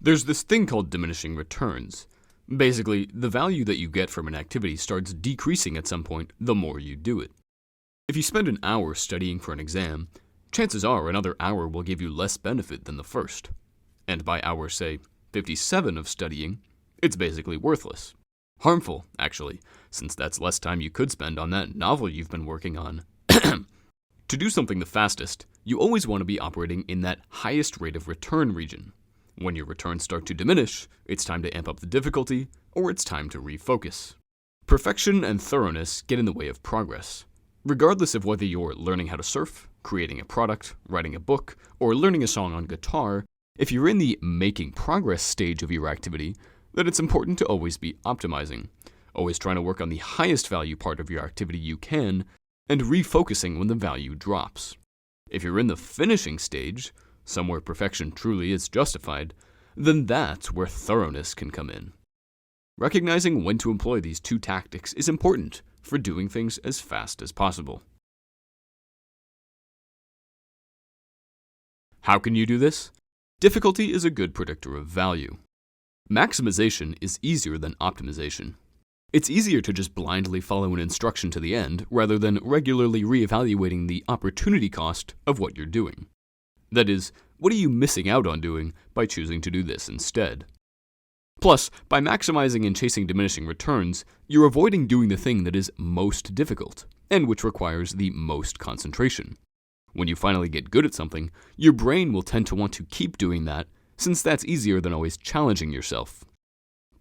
There's this thing called diminishing returns. Basically, the value that you get from an activity starts decreasing at some point the more you do it. If you spend an hour studying for an exam, chances are another hour will give you less benefit than the first. And by hour, say, 57 of studying, it's basically worthless. Harmful, actually, since that's less time you could spend on that novel you've been working on. To do something the fastest, you always want to be operating in that highest rate of return region. When your returns start to diminish, it's time to amp up the difficulty, or it's time to refocus. Perfection and thoroughness get in the way of progress. Regardless of whether you're learning how to surf, creating a product, writing a book, or learning a song on guitar, if you're in the making progress stage of your activity, then it's important to always be optimizing, always trying to work on the highest value part of your activity you can, and refocusing when the value drops. If you're in the finishing stage, somewhere perfection truly is justified, then that's where thoroughness can come in. Recognizing when to employ these two tactics is important for doing things as fast as possible. How can you do this? Difficulty is a good predictor of value. Maximization is easier than optimization. It's easier to just blindly follow an instruction to the end rather than regularly reevaluating the opportunity cost of what you're doing. That is, what are you missing out on doing by choosing to do this instead? Plus, by maximizing and chasing diminishing returns, you're avoiding doing the thing that is most difficult, and which requires the most concentration. When you finally get good at something, your brain will tend to want to keep doing that, since that's easier than always challenging yourself.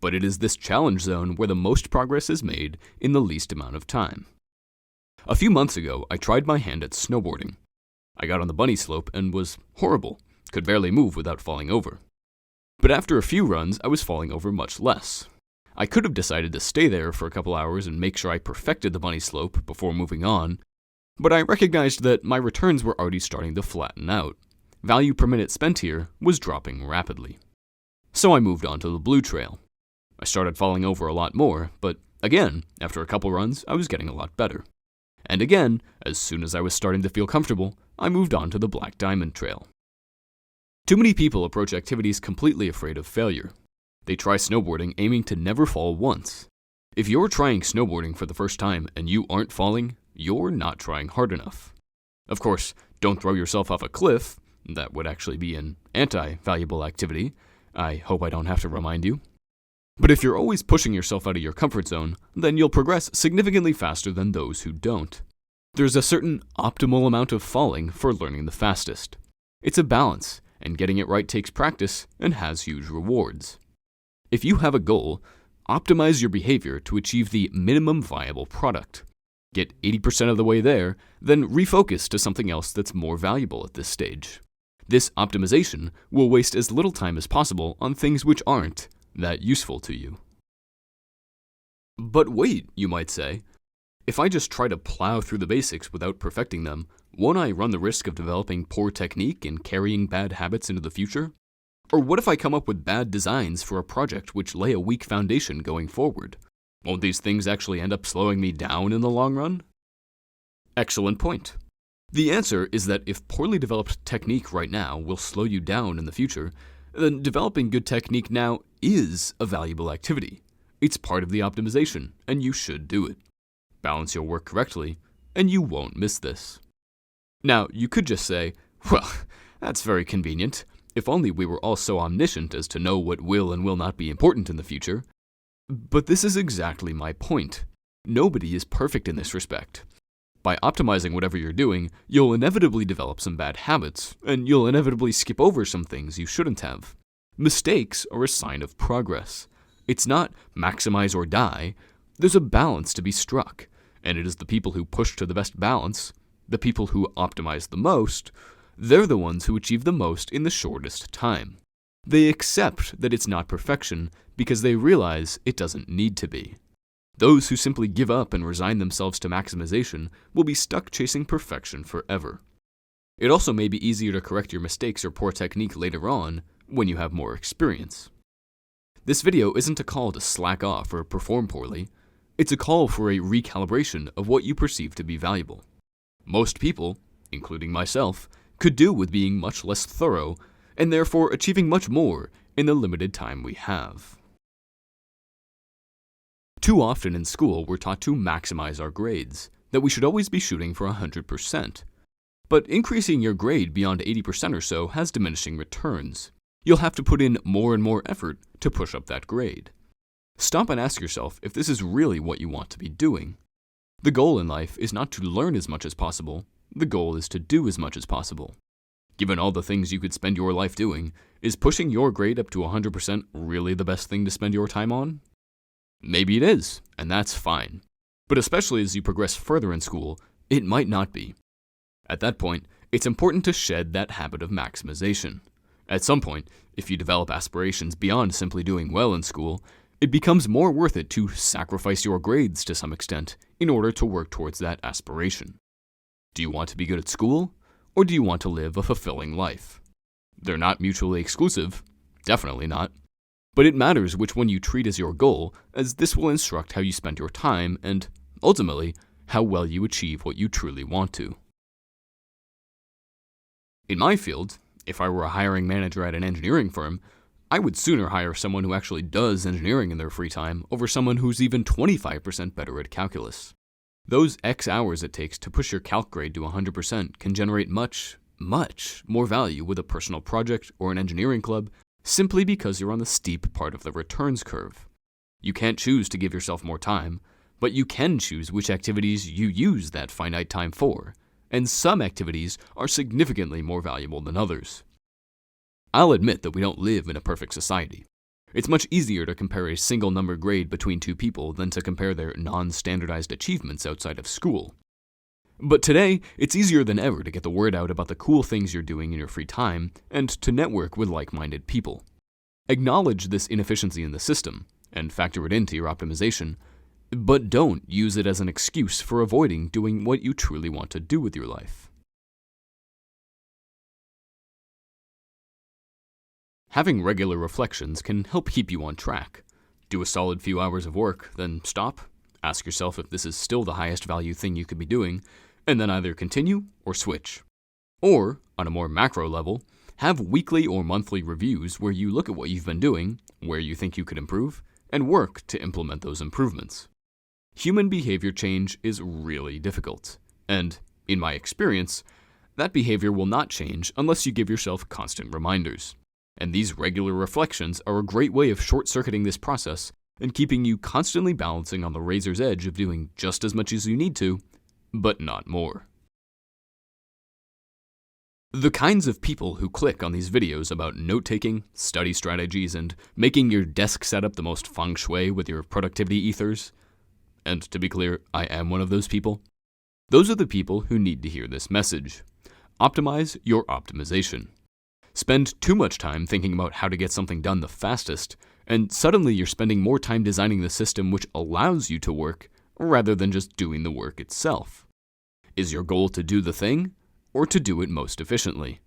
But it is this challenge zone where the most progress is made in the least amount of time. A few months ago, I tried my hand at snowboarding. I got on the bunny slope and was horrible, could barely move without falling over. But after a few runs, I was falling over much less. I could have decided to stay there for a couple hours and make sure I perfected the bunny slope before moving on, but I recognized that my returns were already starting to flatten out. Value per minute spent here was dropping rapidly. So I moved on to the blue trail. I started falling over a lot more, but again, after a couple runs, I was getting a lot better. And again, as soon as I was starting to feel comfortable, I moved on to the black diamond trail. Too many people approach activities completely afraid of failure. They try snowboarding aiming to never fall once. If you're trying snowboarding for the first time and you aren't falling, you're not trying hard enough. Of course, don't throw yourself off a cliff. That would actually be an anti-valuable activity. I hope I don't have to remind you. But if you're always pushing yourself out of your comfort zone, then you'll progress significantly faster than those who don't. There's a certain optimal amount of falling for learning the fastest. It's a balance, and getting it right takes practice and has huge rewards. If you have a goal, optimize your behavior to achieve the minimum viable product. Get 80% of the way there, then refocus to something else that's more valuable at this stage. This optimization will waste as little time as possible on things which aren't that useful to you. But wait, you might say. If I just try to plow through the basics without perfecting them, won't I run the risk of developing poor technique and carrying bad habits into the future? Or what if I come up with bad designs for a project which lay a weak foundation going forward? Won't these things actually end up slowing me down in the long run? Excellent point. The answer is that if poorly developed technique right now will slow you down in the future, then developing good technique now is a valuable activity. It's part of the optimization, and you should do it. Balance your work correctly, and you won't miss this. Now, you could just say, well, that's very convenient. If only we were all so omniscient as to know what will and will not be important in the future. But this is exactly my point. Nobody is perfect in this respect. By optimizing whatever you're doing, you'll inevitably develop some bad habits, and you'll inevitably skip over some things you shouldn't have. Mistakes are a sign of progress. It's not maximize or die. There's a balance to be struck, and it is the people who push to the best balance, the people who optimize the most, they're the ones who achieve the most in the shortest time. They accept that it's not perfection because they realize it doesn't need to be. Those who simply give up and resign themselves to maximization will be stuck chasing perfection forever. It also may be easier to correct your mistakes or poor technique later on when you have more experience. This video isn't a call to slack off or perform poorly. It's a call for a recalibration of what you perceive to be valuable. Most people, including myself, could do with being much less thorough and therefore achieving much more in the limited time we have. Too often in school, we're taught to maximize our grades, that we should always be shooting for 100%. But increasing your grade beyond 80% or so has diminishing returns. You'll have to put in more and more effort to push up that grade. Stop and ask yourself if this is really what you want to be doing. The goal in life is not to learn as much as possible. The goal is to do as much as possible. Given all the things you could spend your life doing, is pushing your grade up to 100% really the best thing to spend your time on? Maybe it is, and that's fine. But especially as you progress further in school, it might not be. At that point, it's important to shed that habit of maximization. At some point, if you develop aspirations beyond simply doing well in school, it becomes more worth it to sacrifice your grades to some extent in order to work towards that aspiration. Do you want to be good at school, or do you want to live a fulfilling life? They're not mutually exclusive, definitely not. But it matters which one you treat as your goal, as this will instruct how you spend your time and, ultimately, how well you achieve what you truly want to. In my field, if I were a hiring manager at an engineering firm, I would sooner hire someone who actually does engineering in their free time over someone who's even 25% better at calculus. Those X hours it takes to push your calc grade to 100% can generate much more value with a personal project or an engineering club simply because you're on the steep part of the returns curve. You can't choose to give yourself more time, but you can choose which activities you use that finite time for, and some activities are significantly more valuable than others. I'll admit that we don't live in a perfect society. It's much easier to compare a single number grade between two people than to compare their non-standardized achievements outside of school. But today, it's easier than ever to get the word out about the cool things you're doing in your free time and to network with like-minded people. Acknowledge this inefficiency in the system and factor it into your optimization, but don't use it as an excuse for avoiding doing what you truly want to do with your life. Having regular reflections can help keep you on track. Do a solid few hours of work, then stop. Ask yourself if this is still the highest value thing you could be doing, and then either continue or switch. Or, on a more macro level, have weekly or monthly reviews where you look at what you've been doing, where you think you could improve, and work to implement those improvements. Human behavior change is really difficult, and, in my experience, that behavior will not change unless you give yourself constant reminders. And these regular reflections are a great way of short-circuiting this process and keeping you constantly balancing on the razor's edge of doing just as much as you need to, but not more. The kinds of people who click on these videos about note-taking, study strategies, and making your desk setup the most feng shui with your productivity ethers, and to be clear, I am one of those people, those are the people who need to hear this message. Optimize your optimization. Spend too much time thinking about how to get something done the fastest, and suddenly you're spending more time designing the system which allows you to work, rather than just doing the work itself. Is your goal to do the thing, or to do it most efficiently?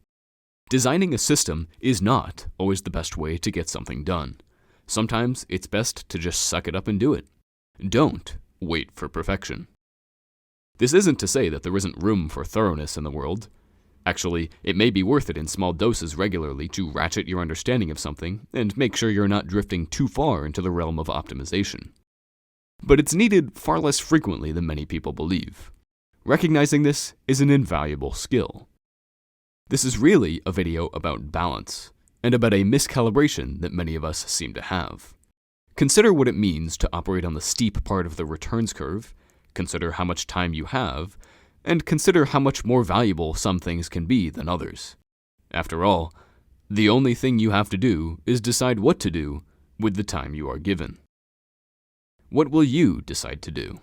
Designing a system is not always the best way to get something done. Sometimes it's best to just suck it up and do it. Don't wait for perfection. This isn't to say that there isn't room for thoroughness in the world. Actually, it may be worth it in small doses regularly to ratchet your understanding of something and make sure you're not drifting too far into the realm of optimization. But it's needed far less frequently than many people believe. Recognizing this is an invaluable skill. This is really a video about balance, and about a miscalibration that many of us seem to have. Consider what it means to operate on the steep part of the returns curve, consider how much time you have, and consider how much more valuable some things can be than others. After all, the only thing you have to do is decide what to do with the time you are given. What will you decide to do?